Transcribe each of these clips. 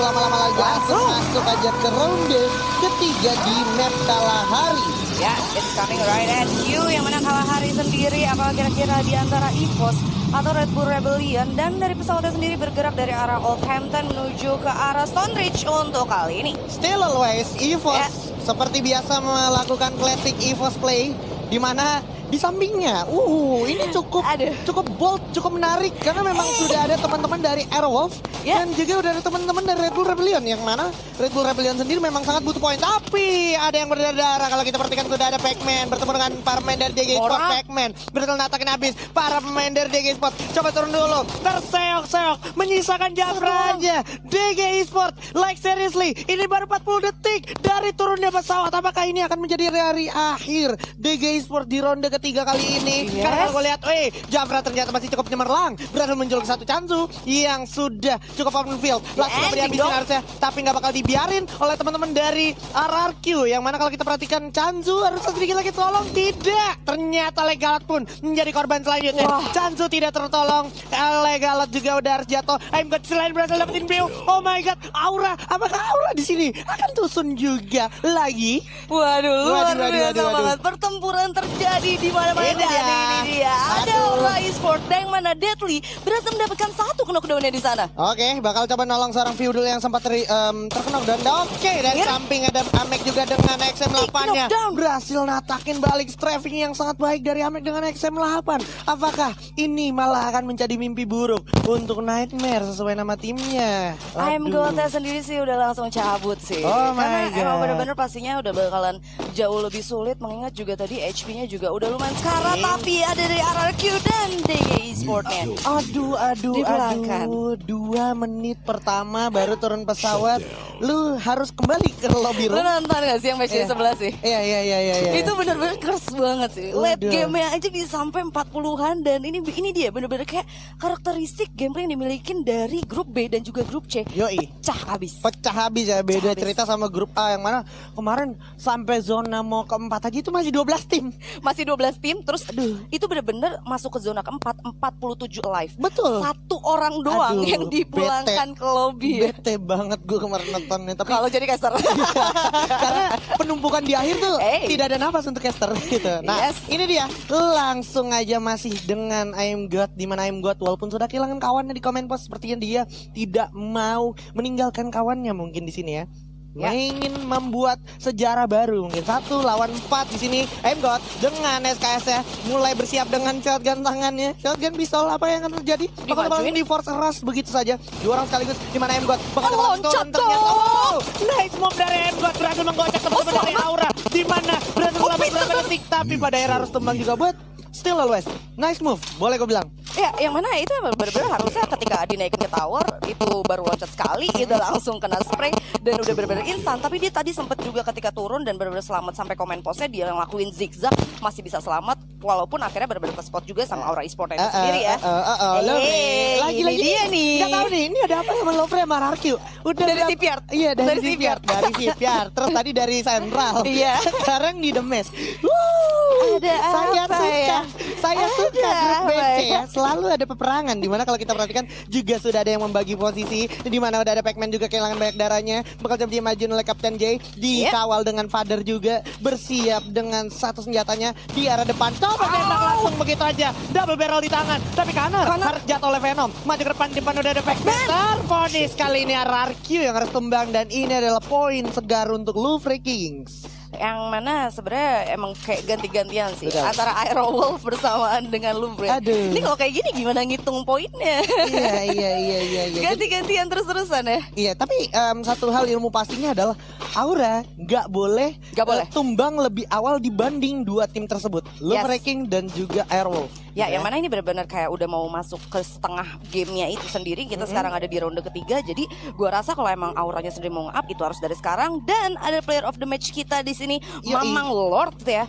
berlama-lama lagi, langsung masuk aja ke ronde ketiga di map Kalahari. Ya, it's coming right at you. Yang mana Kalahari sendiri, apakah kira-kira di antara EVOS atau Red Bull Rebellion? Dan dari pesawatnya sendiri bergerak dari arah Oldhampton menuju ke arah Stonebridge untuk kali ini. Still always EVOS seperti biasa melakukan classic EVOS play, di mana di sampingnya, ini cukup bold, cukup menarik karena memang sudah ada teman-teman dari Airwolf dan juga udah ada teman-teman dari Red Bull Rebellion, yang mana Red Bull Rebellion sendiri memang sangat butuh poin. Tapi ada yang berdarah kalau kita perhatikan, sudah ada Pac-Man bertemu dengan para pemain dari DG Sport. Pac-Man berhasil natakin habis para pemain dari DG Sport. Coba turun dulu, terseok-seok, menyisakan Jafra aja. DG Sport, like seriously, ini baru 40 detik dari turunnya pesawat. Apakah ini akan menjadi hari akhir DG Sport di ronde ketiga kali ini? Karena kalau gue lihat, Jafra ternyata masih cukup cemerlang, berhasil menjual satu Chanzu yang sudah cukup open field. Langsung dihabisin harusnya, tapi nggak bakal dibiarin oleh teman-teman dari RRQ. Yang mana kalau kita perhatikan, Chanzu harus sedikit lagi tolong, tidak. Ternyata Legalat pun menjadi korban selanjutnya. Chanzu tidak tertolong, Legalat juga udah harus jatuh. Aimgot selain berhasil dapetin view. Oh my god, Aura, apakah Aura di sini akan tusun juga lagi? Waduh, luar biasa banget. Pertempuran terjadi di mana-mana. Ini dia. Ada Aura Esport yang mana Deadly berhasil mendapatkan satu knockdown-nya di sana. Oke, bakal coba nolong seorang Feudal yang sempat terkena dan dari samping ada Amek juga dengan XM8-nya. Berhasil natakin balik strafing yang sangat baik dari Amek dengan XM8. Apakah ini malah akan menjadi mimpi buruk untuk Nightmare sesuai nama timnya? I'm Goldnya sendiri sih udah langsung cabut sih. Karena emang bener-bener pastinya udah bakalan jauh lebih sulit, mengingat juga tadi HP-nya juga udah lumayan sekarat. Tapi ada dari RRQ dan DG Esport-nya. Aduh, 2 menit pertama baru turun pesawat, lu harus kembali ke lobby room. Lu nonton gak sih yang match di sebelah sih? Iya. Itu bener-bener keras banget sih. Late game-nya aja bisa sampai 40-an. Dan ini dia bener-bener kayak karakteristik gameplay yang dimiliki dari grup B dan juga grup C. Pecah habis ya. Beda cerita sama grup A yang mana kemarin sampai zona mau keempat aja itu masih 12 tim. Masih 12 tim. Terus itu bener-bener masuk ke zona keempat, 47 live. Betul. Satu orang doang yang dipulangkan ke lobby. Bete banget gue kemarin nontonnya. Tapi kalau jadi caster karena penumpukan di akhir tuh tidak ada nafas untuk caster gitu. Nah ini dia, langsung aja masih dengan I'm God, di mana I'm God walaupun sudah kehilangan kawannya di comment post, sepertinya dia tidak mau meninggalkan kawannya mungkin di sini ya. Ingin membuat sejarah baru, mungkin 1 lawan 4 di sini. I'm God dengan SKS-nya mulai bersiap dengan shotgun tangannya, shotgun pistol. Apa yang akan terjadi? Bakal di force rush begitu saja. 2 orang sekaligus, di mana I'm God bakal turun ternyata. Nice move dari I'm God, berhasil menggocek teman-teman dari Aura, di mana berhasil selama berapa detik, tapi pada akhirnya harus tumbang juga. Buat still always nice move, boleh gue bilang. Ya, yang mana itu benar-benar harusnya ketika dinaikin ke tower itu baru loncat sekali, udah langsung kena spray dan udah benar-benar instan. Tapi dia tadi sempat juga ketika turun dan benar-benar selamat sampai komen postnya, dia ngelakuin zigzag masih bisa selamat, walaupun akhirnya benar-benar ke spot juga sama Aura Esport itu sendiri ya. Lagi dia nih. Gak tahu nih, ini ada apa sama Lovre sama RRQ? Udah dari Shipyard. Iya, dari Shipyard. Terus tadi dari Central. Iya. Sekarang di The Mess. Saya suka grup BC ya. Selalu ada peperangan, dimana kalau kita perhatikan juga sudah ada yang membagi posisi, dimana udah ada Pac-Man juga kehilangan banyak darahnya, bakal coba maju oleh Kapten J, dikawal dengan Father juga, bersiap dengan satu senjatanya di arah depan. Coba tembak langsung begitu aja, double barrel di tangan, tapi Connor harus jatuh oleh Venom. Maju ke depan udah ada Pac-Man. Terponis kali ini RRQ yang harus tumbang, dan ini adalah poin segar untuk Louvre Kings. Yang mana sebenarnya emang kayak ganti-gantian sih antara Aerowolf bersamaan dengan Louvre. Ini kalau kayak gini gimana ngitung poinnya? Iya. Ganti-gantian terus-terusan ya. Iya, tapi satu hal ilmu pastinya adalah Aura nggak boleh tumbang lebih awal dibanding 2 tim tersebut, Louvre King dan juga Airwolf. Ya, yang mana ini benar-benar kayak udah mau masuk ke setengah gamenya itu sendiri. Kita sekarang ada di ronde ketiga. Jadi gua rasa kalau emang auranya sendiri mau nge-up, itu harus dari sekarang. Dan ada player of the match kita di sini, Mamang Lord ya.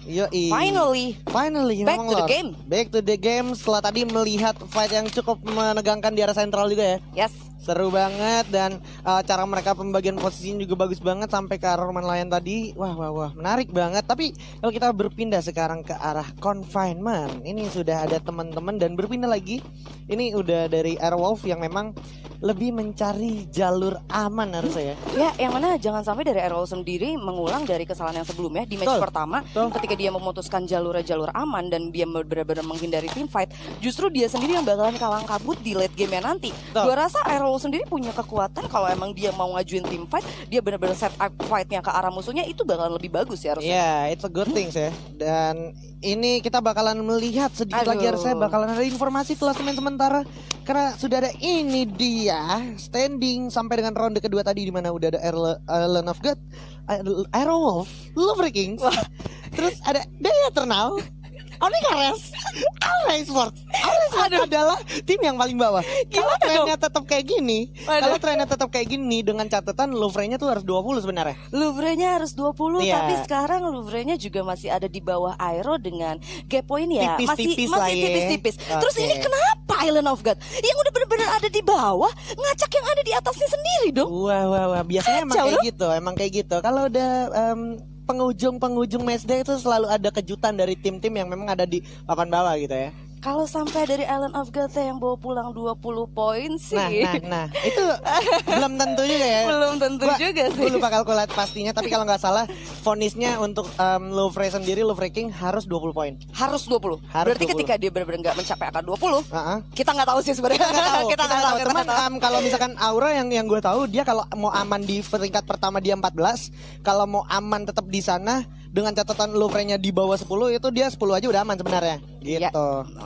Finally back to the game. Back to the game setelah tadi melihat fight yang cukup menegangkan di arah sentral juga ya. Yes. Seru banget dan cara mereka pembagian posisinya juga bagus banget sampai ke arah Roman Lion tadi. Wah, menarik banget. Tapi kalau kita berpindah sekarang ke arah confinement, ini sudah ada teman-teman dan berpindah lagi. Ini udah dari Airwolf yang memang lebih mencari jalur aman harusnya ya. Ya, yang mana jangan sampai dari Airwolf sendiri mengulang dari kesalahan yang sebelumnya di match pertama ketika dia memutuskan jalur aman dan dia benar-benar menghindari team fight, justru dia sendiri yang bakalan kalang kabut di late game-nya nanti. Gua rasa Airwolf sendiri punya kekuatan kalau emang dia mau ngajuin team fight, dia benar-benar set up fight-nya ke arah musuhnya, itu bakalan lebih bagus ya harusnya. Yeah, it's a good thing ya. Dan ini kita bakalan melihat sedikit lagi harusnya bakalan ada informasi klasemen sementara karena sudah ada ini dia standing sampai dengan ronde kedua tadi di mana udah ada Island of God, Airwolf, Love Kings, terus ada The Eternal, Omega Res, Aura Esports. Adalah tim yang paling bawah. Kalau trennya tetap kayak gini, dengan catatan Louvre-nya tuh harus 20 sebenarnya. Louvre-nya harus 20, tapi sekarang Louvre-nya juga masih ada di bawah Aero dengan gap point ya. Masih tipis-tipis. Terus ini kenapa Island of God yang udah benar-benar ada di bawah ngacak yang ada di atasnya sendiri dong? Wah. Biasanya emang kayak gitu. Kalau udah penghujung matchday itu selalu ada kejutan dari tim-tim yang memang ada di papan bawah gitu ya. Kalau sampai dari Island of God yang bawa pulang 20 poin sih. Nah, itu belum tentu juga ya. Belum tentu juga sih. Gue lupa kalkulat pastinya, tapi kalau nggak salah vonisnya untuk Louvre sendiri, Louvre King harus 20 poin. Harus 20. Berarti 20. Ketika dia benar-benar nggak mencapai angka 20, kita nggak tahu sih sebenarnya. Kita nggak tahu. Teman, kalau misalkan Aura yang gue tahu, dia kalau mau aman di peringkat pertama dia 14, kalau mau aman tetap di sana dengan catatan Louvre-nya di bawah 10 itu dia 10 aja udah aman sebenarnya. Gitu. Ya,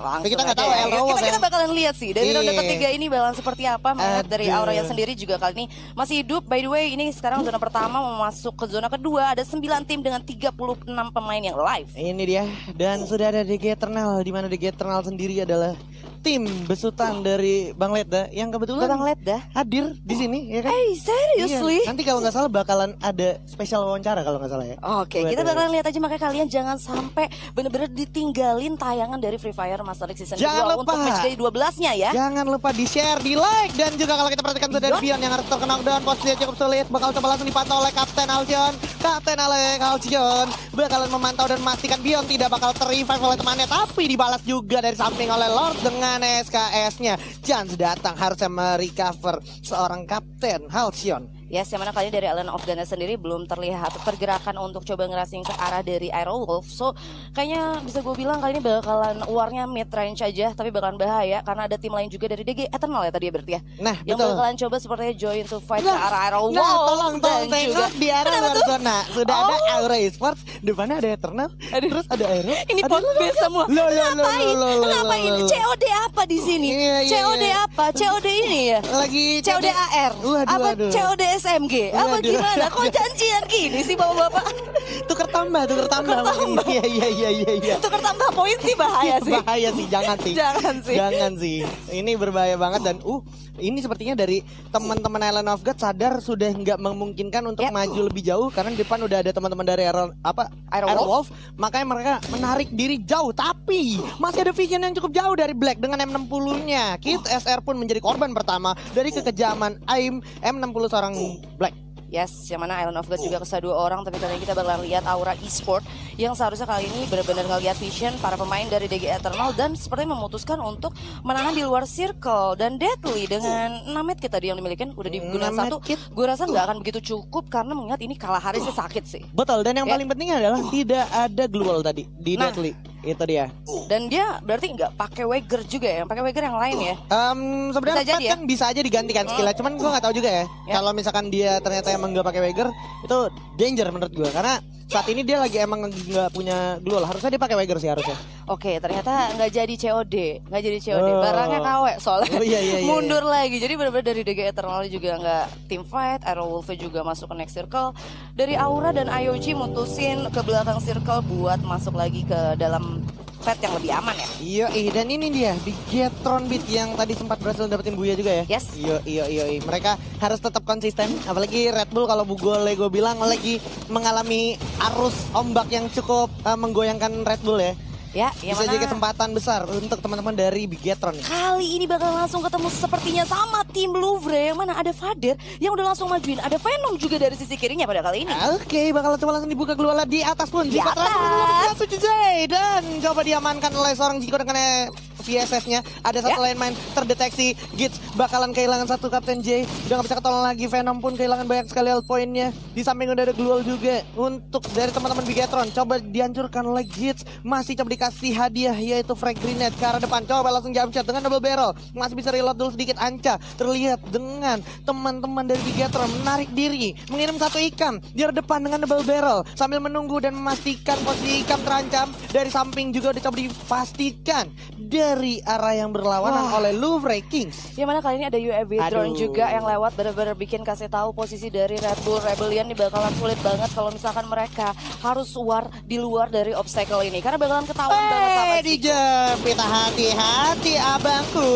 tapi kita nggak tahu kita bakalan lihat sih dari ronde ketiga ini bakalan seperti apa. Melihat dari Aura yang sendiri juga kali ini masih hidup. By the way, ini sekarang zona pertama mau masuk ke zona kedua, ada 9 tim dengan 36 pemain yang live. Ini dia, dan sudah ada DG Eternal, di mana DG Eternal sendiri adalah tim besutan dari Bang Ledda yang kebetulan Bang Ledda hadir di sini ya kan? Seriously? Iya. Nanti kalau nggak salah bakalan ada spesial wawancara kalau nggak salah ya. Oke, kita bakalan lihat aja, makanya kalian jangan sampai bener-bener ditinggalin tayangan dari Free Fire Master League Season 2 untuk matchday 12-nya ya. Jangan lupa di-share, di-like, dan juga kalau kita perhatikan sudah ada Bion yang harus terkena down, posisinya cukup sulit, bakal coba langsung dipantau oleh Kapten Alcion. Kapten Alcion bakalan memantau dan memastikan Bion tidak bakal ter-revive oleh temannya, tapi dibalas juga dari samping oleh Lord dengan SKS-nya. Chance datang harusnya merecover seorang Kapten Alcion. Yes, yang mana kali dari Island of God sendiri belum terlihat pergerakan untuk coba ngerasing ke arah dari Airwolf. So, kayaknya bisa gue bilang kali ini bakalan warnya mid range aja, tapi bakalan bahaya karena ada tim lain juga dari DG Eternal ya tadi ya berarti ya. Nah, yang bakalan coba sepertinya join to fight ke arah Airwolf. Tolong tengok di arah luar zona. Sudah ada Aura Esports, depannya ada Eternal, terus ada Aero. Ini pot base semua. Ngapain? COD apa di sini? COD apa? COD ini ya? Lagi COD AR. Apa COD SMG? Apa gimana? Kok janjian gini sih bapak-bapak? Tuker tambah. Iya. Tuker tambah poin sih bahaya sih. Bahaya sih, jangan sih. Ini berbahaya banget dan ini sepertinya dari teman-teman Island of God sadar sudah nggak memungkinkan untuk maju lebih jauh karena di depan udah ada teman-teman dari Airwolf, makanya mereka menarik diri jauh, tapi masih ada vision yang cukup jauh dari Black dengan M60-nya. Kit SR pun menjadi korban pertama dari kekejaman AIM M60 seorang Black. Yes, yang mana Island of God juga kesal 2 orang, tapi kali ini kita bakalan lihat Aura Esports yang seharusnya kali ini benar-benar ngelihat vision para pemain dari DG Eternal dan sepertinya memutuskan untuk menahan di luar circle. Dan Deadly dengan 6 medkit tadi yang dimiliki udah digunakan 1, gue rasa nggak akan begitu cukup karena mengingat ini kalah hari sih sakit sih. Betul, dan yang paling penting adalah tidak ada glue tadi di Deadly. Itu dia. Dan dia berarti nggak pakai Wager juga ya? Yang pakai Wager yang lain ya? Sebenarnya kan bisa aja digantikan skillnya. Cuman gue nggak tahu juga ya. Kalau misalkan dia ternyata emang nggak pakai Wager, itu danger menurut gue. Karena saat ini dia lagi emang nggak punya glue. Harusnya dia pakai Wager sih harusnya. Oke, ternyata nggak jadi COD. Barangnya KW soalnya. Iya. Mundur lagi. Jadi benar-benar dari DG Eternal juga nggak team fight. Airwolf juga masuk ke next circle. Dari Aura dan IOG mutusin ke belakang circle buat masuk lagi ke dalam fight yang lebih aman ya. Iya, dan ini dia di Getron Beat yang tadi sempat berhasil dapetin Buya juga ya. Yes. Iya. Mereka harus tetap konsisten. Apalagi Red Bull kalau gue bilang lagi mengalami arus ombak yang cukup menggoyangkan Red Bull ya. Ya, bisa jadi kesempatan besar untuk teman-teman dari Bigetron nih. Kali ini bakal langsung ketemu sepertinya sama tim Louvre yang mana ada Vader yang udah langsung majuin, ada Venom juga dari sisi kirinya pada kali ini. Oke, bakal coba langsung dibuka keluar di atas pun. Di atas. Dan coba diamankan oleh seorang Zico dengan VSS-nya. Ada satu landmine terdeteksi. Gits bakalan kehilangan satu Kapten J. Udah gak bisa ketolong lagi. Venom pun kehilangan banyak sekali health point-nya. Di samping udah ada Glual juga. Untuk dari teman-teman Bigetron, coba dihancurkan oleh Gits. Masih coba dikasih hadiah yaitu Frag Grenade ke arah depan. Coba langsung jump shot dengan double barrel. Masih bisa reload dulu sedikit. Anca terlihat dengan teman-teman dari Bigetron menarik diri, mengirim satu Ikam di arah depan dengan double barrel sambil menunggu dan memastikan posisi Ikam terancam. Dari samping juga udah coba dipastikan dari arah yang berlawanan oleh Louvre Kings. Yang mana kali ini ada UAV drone juga yang lewat, benar-benar bikin kasih tahu posisi dari Red Bull Rebellion ini bakalan sulit banget kalau misalkan mereka harus war di luar dari obstacle ini karena bakalan ketahuan banget sama Zico. Dijepit, hati-hati abangku,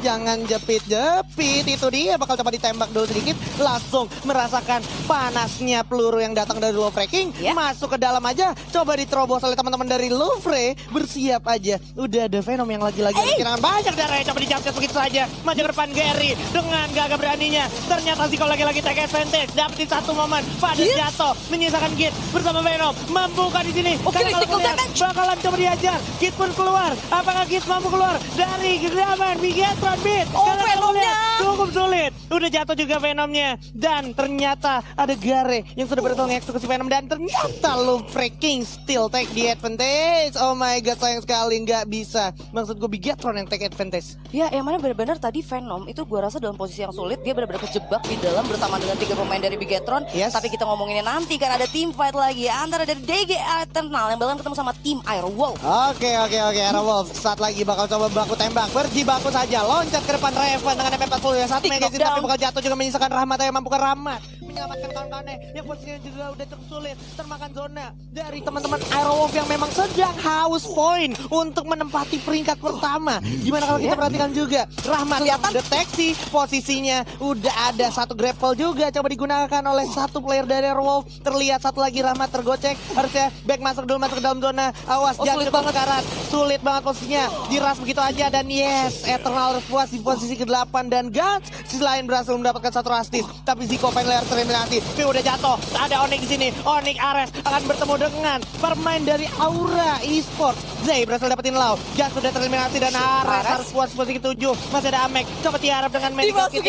jangan jepit-jepit. Itu dia bakal coba ditembak dulu sedikit, langsung merasakan panasnya peluru yang datang dari Louvre King. Masuk ke dalam aja, coba diterobos oleh teman-teman dari Louvre. Bersiap aja, udah ada Venom yang lagi-lagi kehilangan banyak darah. Coba dijamkan begitu saja, maju ke depan Gary dengan gagah beraninya. Ternyata Zico lagi-lagi take advantage, dapetin satu momen. Pada jatuh, menyisakan Git bersama Venom, membuka di sini. Karena kalau melihat, bakalan coba dihajar. Git pun keluar, apakah Git mampu keluar dari genggaman Bigetron Beat? Venomnya cukup sulit, udah jatuh juga Venomnya. Dan ternyata ada Gare yang sudah berhasil mengeksekusi Venom. Dan ternyata Louvre King still take the advantage. Oh my god, sayang sekali nggak bisa. Maksud gue Bigetron yang take advantage. Ya, yang mana benar-benar tadi Venom itu gue rasa dalam posisi yang sulit. Dia benar-benar kejebak di dalam bersama dengan 3 pemain dari Bigetron. Tapi kita ngomonginnya nanti kan ada team fight lagi antara dari DG Eternal yang bakalan ketemu sama tim Airwolf. Oke, Airwolf saat lagi bakal coba baku tembak. Berjibaku saja, loncat ke depan Raven dengan MP40 yang satu magazine tapi bakal jatuh juga menyisakan Rahmat yang mampu ke Rahmat menyelamatkan kawan-kawannya yang posisinya juga udah cukup sulit, termakan zona dari teman-teman Airwolf yang memang sedang haus poin untuk menempati peringkat pertama. Gimana kalau kita perhatikan juga Rahmat yang deteksi posisinya udah ada satu grapple juga coba digunakan oleh satu player dari Airwolf. Terlihat satu lagi Rahmat tergocek, harusnya back masuk ke dalam zona. Awas jangan cukup karat, sulit banget posisinya, diras begitu aja. Dan yes, Eternal puas di posisi ke-8 dan Guns sisi lain berhasil mendapatkan satu rastis. Tapi Zico pengen tereliminasi, tapi udah jatuh. Ada Onyx di sini, Onyx Ares akan bertemu dengan pemain dari Aura Esports. Zay berhasil dapetin Lau, Gas sudah tereliminasi dan Ares harus puas posisi ke-7. Masih ada Amek, coba tiarap dengan medical kit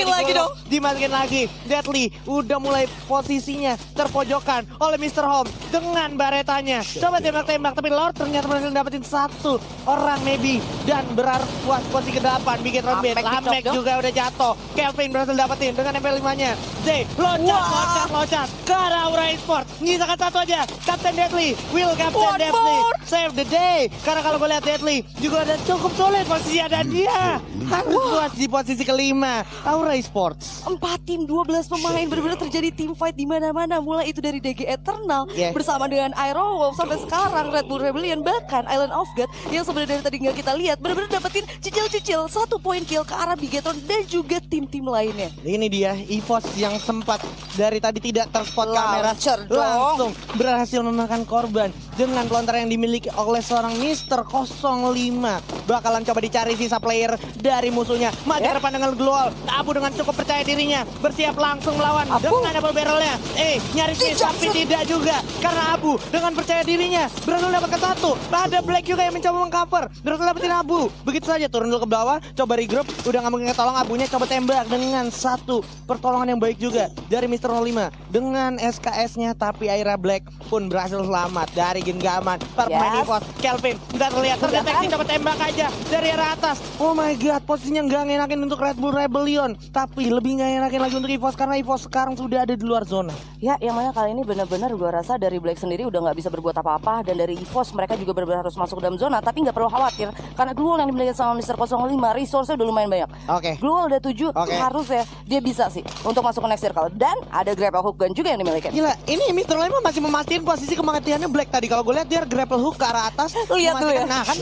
dimasukin lagi. Deadly udah mulai posisinya terpojokan oleh Mr. Home dengan baretanya. Coba tembak-tembak, tapi Lord ternyata berhasil dapetin satu orang maybe dan berharap puas posisi ke-8. Bigetron Beat, Amek juga udah jatuh. Kelvin berhasil dapetin dengan MP5-nya. Zay loncat ke arah Aura Esports. Menyisakan satu aja, Captain Deadly. Will Captain Deadly save the day. Karena kalau gue lihat Deadly juga ada cukup sulit posisi dan dia harus puas di posisi ke-5 Aura Esports. 4 tim 12 pemain benar-benar terjadi team fight di mana-mana, mulai itu dari DG Eternal bersama dengan Airwolf sampai sekarang Red Bull Rebellion, bahkan Island of God yang sebenarnya dari tadi nggak kita lihat benar-benar dapetin cicil-cicil 1 poin kill ke arah Bigetron dan juga tim-tim lainnya. Ini dia EVOS yang sempat dari tadi tidak terspot kamera langsung berhasil memakan korban dengan pelontaran yang dimiliki oleh seorang Mr. 05. Bakalan coba dicari sisa player dari musuhnya. Maju ke depan dengan Glual. Abu dengan cukup percaya dirinya bersiap langsung melawan dengan double barrelnya. Nyaris tapi tidak juga karena Abu dengan percaya dirinya berhasil dapatkan satu. Ada Black juga yang mencoba mengcover, berhasil dapetin Abu. Begitu saja turun dulu ke bawah, coba regroup. Udah nggak mungkin ketolong, Abunya coba tembak dengan satu pertolongan yang baik juga dari Mr. 05 dengan SKS-nya. Tapi Aira Black pun berhasil selamat dari genggaman pemain EVOS. Kelvin nggak terlihat terdeteksi, coba tembak aja dari arah atas. Oh my god, posisinya nggak ngenakin untuk Red Bull Rebellion, tapi lebih nggak ngenakin lagi untuk EVOS karena EVOS sekarang sudah ada di luar zona. Ya, yang mana kali ini benar-benar gue rasa dari Black sendiri udah nggak bisa berbuat apa-apa, dan dari EVOS mereka juga benar-benar harus masuk dalam zona. Tapi nggak perlu khawatir karena Glual yang dimiliki sama Mr. 05 resource-nya udah lumayan banyak. Glual ada 7, harusnya dia bisa sih untuk masuk ke next circle. Dan ada grapple hook gun juga yang dimiliki. Gila, ini Mr. 05 masih memastikan posisi kematiannya Black tadi Kalau gue lihat dia grapple hook ke arah atas. Lihat tuh ya. Nah kan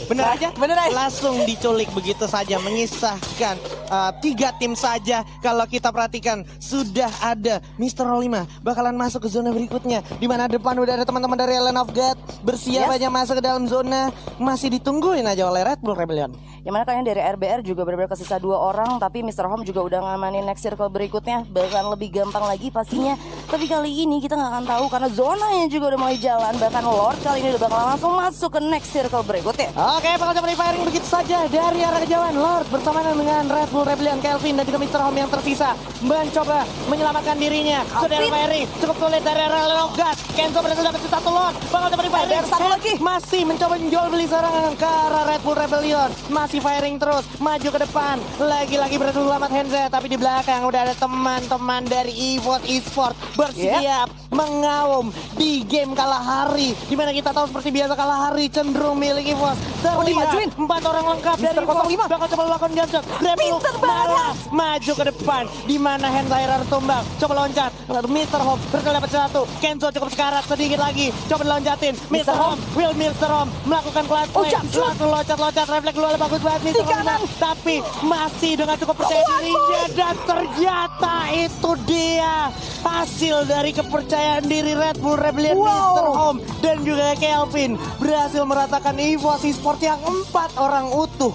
bener aja. Langsung diculik begitu saja. Menyisahkan 3 tim saja. Kalau kita perhatikan sudah ada Mr. Rolima bakalan masuk ke zona berikutnya. Di mana depan udah ada teman-teman dari Land of God bersiap aja masuk ke dalam zona. Masih ditungguin aja oleh Red Bull Rebellion. Yang mana kalian dari RBR juga benar-benar kesisa 2 orang. Tapi Mr. Home juga udah ngamanin next circle berikutnya. Bahkan lebih gampang lagi pastinya. Tapi kali ini kita nggak akan tahu karena zonanya juga udah mulai jalan. Bahkan Lord kali ini udah bakal langsung masuk ke next circle berikutnya. Oke, bakal coba firing begitu saja dari arah kejauhan. Lord bersamaan dengan Red Bull Rebellion, Kelvin dan juga Mr. Home yang tersisa mencoba menyelamatkan dirinya. Sudah firing cukup sulit dari arah Land of God. Kenzo berhasil dapat 1 Lord. Bakal coba firing satu lagi. Masih mencoba menjual beli serangan ke arah Red Bull Rebellion. Masih firing terus, maju ke depan. Lagi-lagi berhasil selamat Henze, tapi di belakang udah ada teman-teman dari EVOS Esports bersiap mengaum di game kalah hari. Dimana kita tahu seperti biasa kalah hari cenderung milik EVOS. Terlihat 4 orang lengkap dari EVOS. Bakal coba melakukan jump. Pinter banget. Maju ke depan. Dimana Henze akhirnya tumbang. Coba loncat. Mr. Home berhasil dapat 1. Kenzo cukup sekarat sedikit lagi. Coba loncatin. Mr. Home. Mr. Home melakukan clutch play. Langsung loncat-loncat. Refleks luar bagus banget Mr. Home. Tapi masih dengan cukup percaya dirinya. Dan ternyata itu dia hasil dari kepercayaan diri Red Bull Rebellion. Mr. Home dan juga Kelvin berhasil meratakan EVOS Esports yang 4 orang utuh.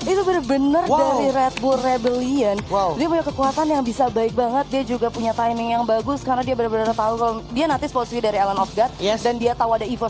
Itu bener-bener dari Red Bull Rebellion. Dia punya kekuatan yang bisa baik banget. Dia juga punya timing yang bagus karena dia bener-bener tahu kalau dia nanti posisi dari Island of God dan dia tahu ada EVOS